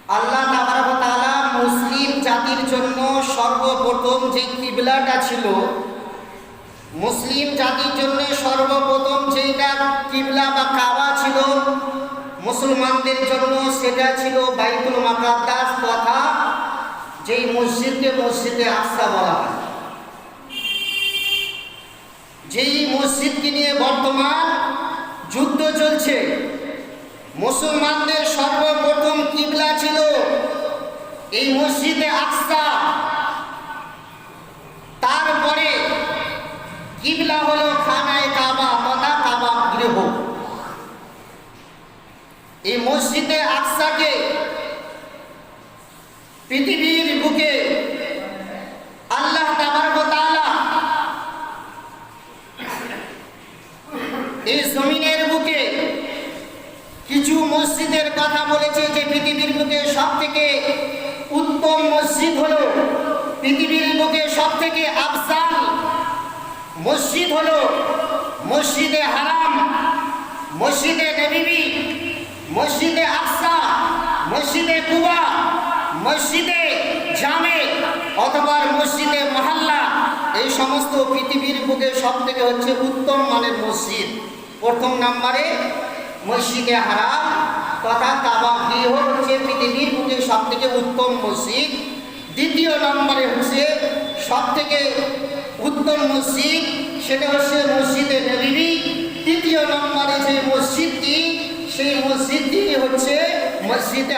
আল্লাহ তাবারক ওয়া তাআলা মুসলিম জাতির জন্য সর্বপ্রথম যে কিবলাটা ছিল, মুসলিম জাতির জন্য সর্বপ্রথম যেটা কিবলা বা কাবা ছিল মুসলমানদের জন্য, সেটা ছিল বাইতুল মুকাদ্দাস তথা যেই মসজিদকে মসজিদে আকসা বলা হয়। যেই মসজিদকে নিয়ে বর্তমান যুদ্ধ চলছে, মুসলমানদের সর্বপ্রথম কিবলা ছিল এই মসজিদে আকসা। তারপরে কিবলা হলো খানায়ে কাবা তথা কাবা গৃহ। এই মসজিদে আকসাকে পৃথিবীর বুকে আল্লাহ তাবারক ওয়া তাআলা এই জমিনের বুকে কিছু মসজিদের কথা বলেছে যে পৃথিবীর বুকে সবথেকে উত্তম মসজিদ হলো, পৃথিবীর বুকে সবথেকে আফজাল মসজিদ হলো মসজিদে হারাম, মসজিদে নববী, মসজিদে আকসা, মসজিদে কুবা, মসজিদে জামে অথবা মসজিদে মহল্লা। এই সমস্ত পৃথিবীর বুকে সবথেকে হচ্ছে উত্তম মানের মসজিদ। প্রথম নম্বরে মসজিদে হারাম তথা কাবা গৃহ হচ্ছে পৃথিবীর বুকে সবথেকে উত্তম মসজিদ। দ্বিতীয় নম্বরে হচ্ছে সবথেকে উত্তম মসজিদ, সেটা হচ্ছে মসজিদে নববী। তৃতীয় নম্বরে যে মসজিদটি, সেই মসজিদটি হচ্ছে মসজিদে